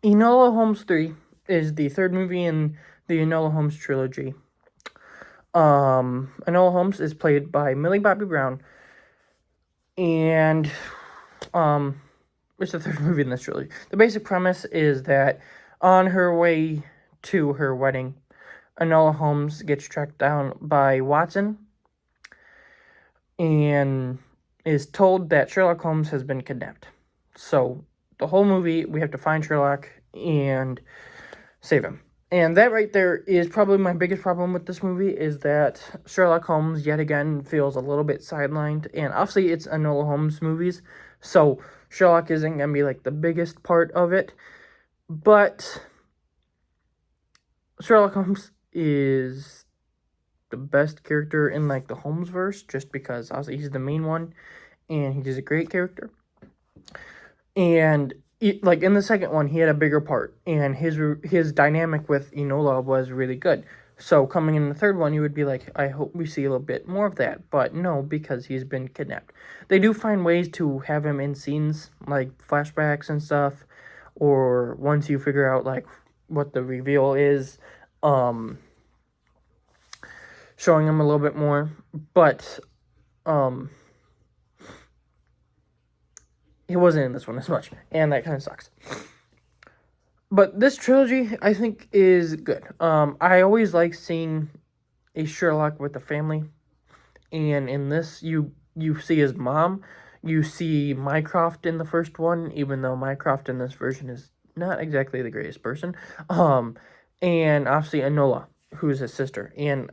Enola Holmes 3 is the third movie in the Enola Holmes trilogy. Enola Holmes is played by Millie Bobby Brown, and um, it's the third movie in this trilogy. The basic premise is that on her way to her wedding, Enola Holmes gets tracked down by Watson and is told that Sherlock Holmes has been kidnapped. So the whole movie, we have to find Sherlock and save him. And that right there is probably my biggest problem with this movie, is that Sherlock Holmes yet again feels a little bit sidelined. And obviously it's Enola Holmes movies, so Sherlock isn't gonna be like the biggest part of it. But Sherlock Holmes is the best character in like the Holmes verse, just because obviously he's the main one and he's a great character. And like in the second one, he had a bigger part, and his dynamic with Enola was really good. So coming in the third one, you would be like, I hope we see a little bit more of that, but no, because he's been kidnapped. They do find ways to have him in scenes like flashbacks and stuff, or once you figure out like what the reveal is, showing him a little bit more, but he wasn't in this one as much, and that kind of sucks. But this trilogy, I think, is good. I always like seeing a Sherlock with a family, and in this, you see his mom, you see Mycroft in the first one, even though Mycroft in this version is not exactly the greatest person. And obviously Enola, who's his sister, and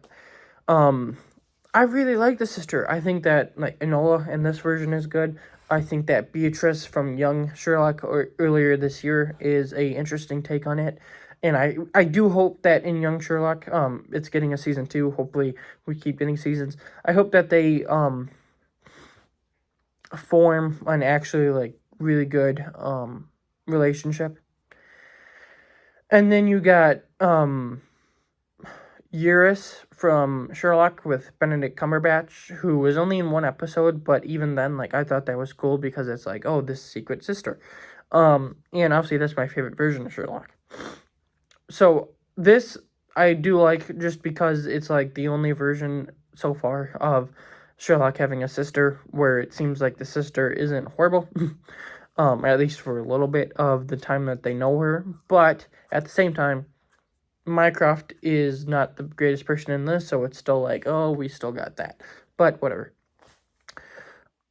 I really like the sister. I think that like Enola in this version is good. I think that Beatrice from Young Sherlock earlier this year is a interesting take on it, and I do hope that in Young Sherlock, it's getting a season 2. Hopefully, we keep getting seasons. I hope that they form an actually like really good relationship. And then you got Eurus from Sherlock with Benedict Cumberbatch, who was only in one episode, but even then, like, I thought that was cool because it's like, oh, this secret sister. And obviously that's my favorite version of Sherlock. So this I do like just because it's like the only version so far of Sherlock having a sister where it seems like the sister isn't horrible. At least for a little bit of the time that they know her. But at the same time, Mycroft is not the greatest person in this, so it's still like, oh, we still got that. But whatever.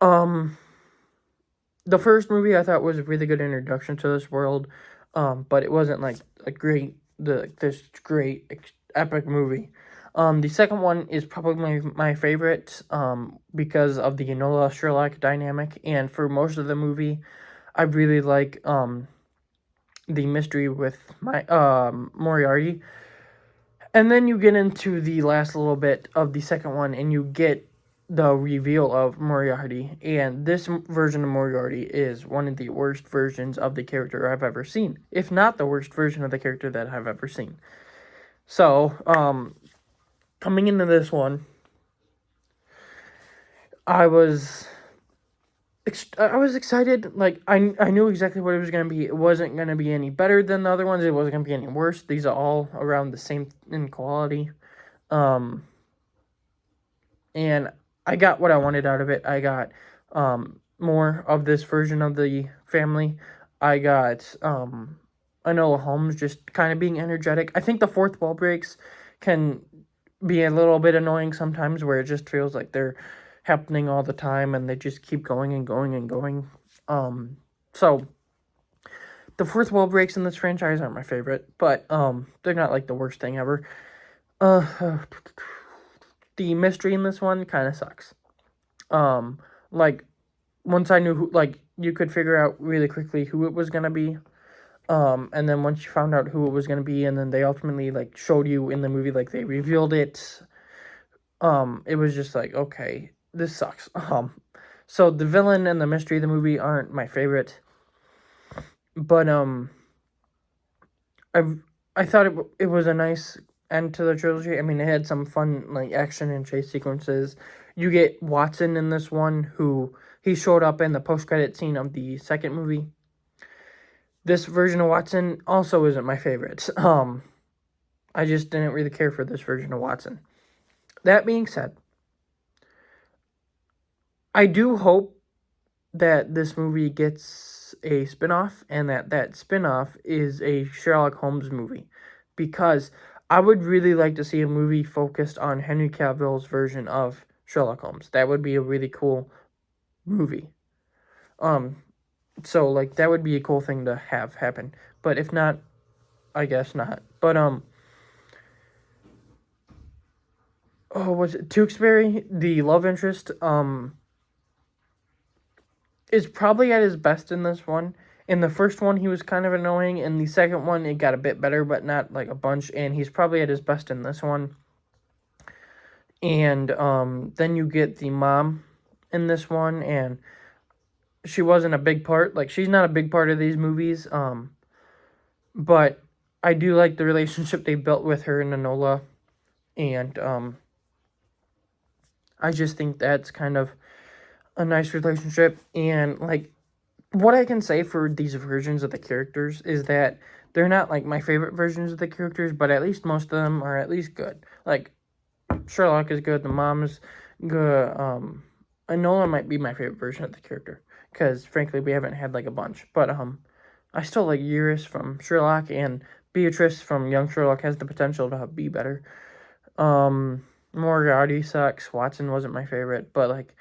The first movie I thought was a really good introduction to this world, but it wasn't like this great epic movie. The second one is probably my favorite, because of the Enola Sherlock dynamic, and for most of the movie, I really like the mystery with my Moriarty. And then you get into the last little bit of the second one, and you get the reveal of Moriarty. And this version of Moriarty is one of the worst versions of the character I've ever seen, if not the worst version of the character that I've ever seen. So, coming into this one, I was excited. Like I knew exactly what it was gonna be. It wasn't gonna be any better than the other ones. It wasn't gonna be any worse. These are all around the same in quality. And I got what I wanted out of it. I got more of this version of the family. I got Enola Holmes just kind of being energetic. I think the fourth wall breaks can be a little bit annoying sometimes, where it just feels like they're happening all the time and they just keep going and going and going. So the fourth wall breaks in this franchise aren't my favorite, but they're not like the worst thing ever. The mystery in this one kind of sucks. Like once I knew who, like you could figure out really quickly who it was gonna be. And then once you found out who it was gonna be, and then they ultimately like showed you in the movie, like they revealed it. It was just like, okay, this sucks. So the villain and the mystery of the movie aren't my favorite, but I thought it was a nice end to the trilogy. I mean, it had some fun like action and chase sequences. You get Watson in this one, who he showed up in the post credit scene of the second movie. This version of Watson also isn't my favorite. I just didn't really care for this version of Watson. That being said, I do hope that this movie gets a spin-off and that spin-off is a Sherlock Holmes movie, because I would really like to see a movie focused on Henry Cavill's version of Sherlock Holmes. That would be a really cool movie. So like that would be a cool thing to have happen. But if not, I guess not. But oh, was it Tewksbury, the love interest, is probably at his best in this one. In the first one, he was kind of annoying. In the second one, it got a bit better, but not like a bunch. And he's probably at his best in this one. And then you get the mom in this one, and she wasn't a big part. Like, she's not a big part of these movies. But I do like the relationship they built with her and Enola. And I just think that's kind of a nice relationship. And like, what I can say for these versions of the characters is that they're not like my favorite versions of the characters, but at least most of them are at least good. Like, Sherlock is good, the mom is good. Enola might be my favorite version of the character, because frankly we haven't had like a bunch. But I still like Eurus from Sherlock, and Beatrice from Young Sherlock has the potential to be better. Moriarty sucks. Watson wasn't my favorite, but like,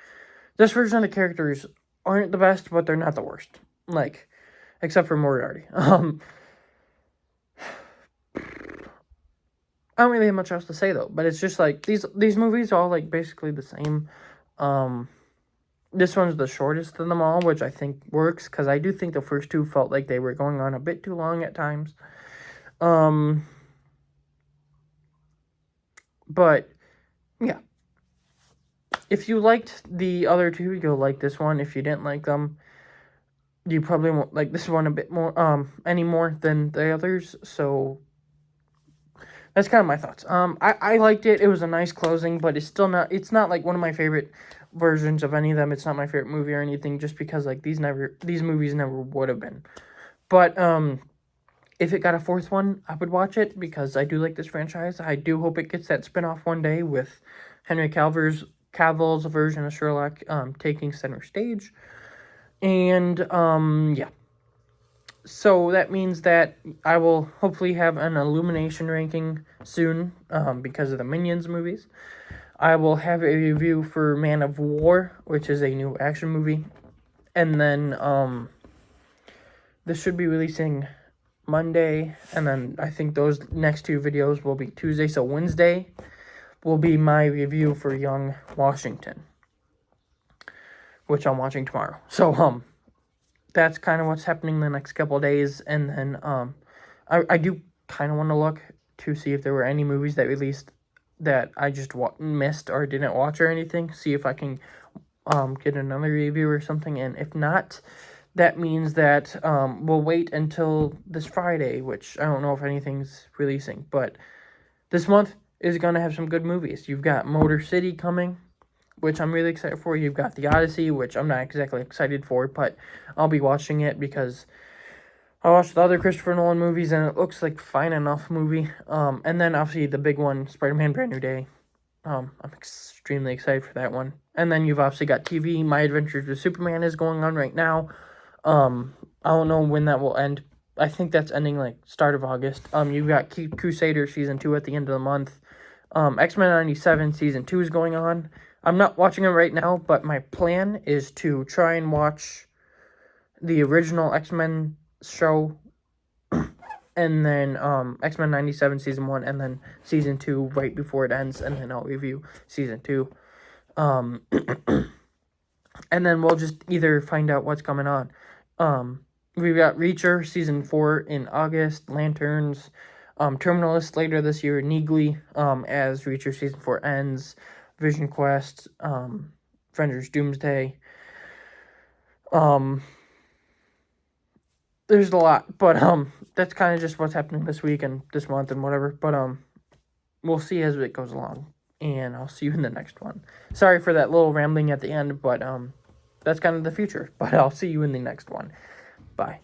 this version of the characters aren't the best, but they're not the worst. Like, except for Moriarty. I don't really have much else to say though, but it's just like these movies are all like basically the same. This one's the shortest of them all, which I think works, because I do think the first two felt like they were going on a bit too long at times. But yeah, if you liked the other two, you'll like this one. If you didn't like them, you probably won't like this one a bit more any more than the others. So that's kind of my thoughts. I liked it. It was a nice closing, but it's not like one of my favorite versions of any of them. It's not my favorite movie or anything, just because like these movies never would have been. But if it got a fourth one, I would watch it, because I do like this franchise. I do hope it gets that spin-off one day with Henry Cavill's version of Sherlock taking center stage. And yeah. So that means that I will hopefully have an Illumination ranking soon, because of the Minions movies. I will have a review for Man of War, which is a new action movie. And then this should be releasing Monday, and then I think those next two videos will be Tuesday. So Wednesday will be my review for Young Washington, which I'm watching tomorrow. So that's kind of what's happening the next couple of days. And then I do kind of want to look to see if there were any movies that released that I just missed or didn't watch or anything. See if I can get another review or something. And if not, that means that we'll wait until this Friday, which I don't know if anything's releasing. But this month is going to have some good movies. You've got Motor City coming, which I'm really excited for. You've got The Odyssey, which I'm not exactly excited for, but I'll be watching it because I watched the other Christopher Nolan movies, and it looks like fine enough movie. And then obviously the big one, Spider-Man Brand New Day. I'm extremely excited for that one. And then you've obviously got TV. My Adventures with Superman is going on right now. I don't know when that will end. I think that's ending like start of August. You've got Crusader Season 2 at the end of the month. X-Men 97 Season 2 is going on. I'm not watching it right now, but my plan is to try and watch the original X-Men show, and then X-Men 97 Season 1, and then Season 2 right before it ends, and then I'll review Season 2. And then we'll just either find out what's coming on. We've got Reacher Season 4 in August, Lanterns, Terminalist later this year, Neegly, as Reacher Season 4 ends, Vision Quest, Avengers Doomsday. There's a lot, but that's kind of just what's happening this week and this month and whatever. But we'll see as it goes along, and I'll see you in the next one. Sorry for that little rambling at the end, but that's kind of the future. But I'll see you in the next one. Bye.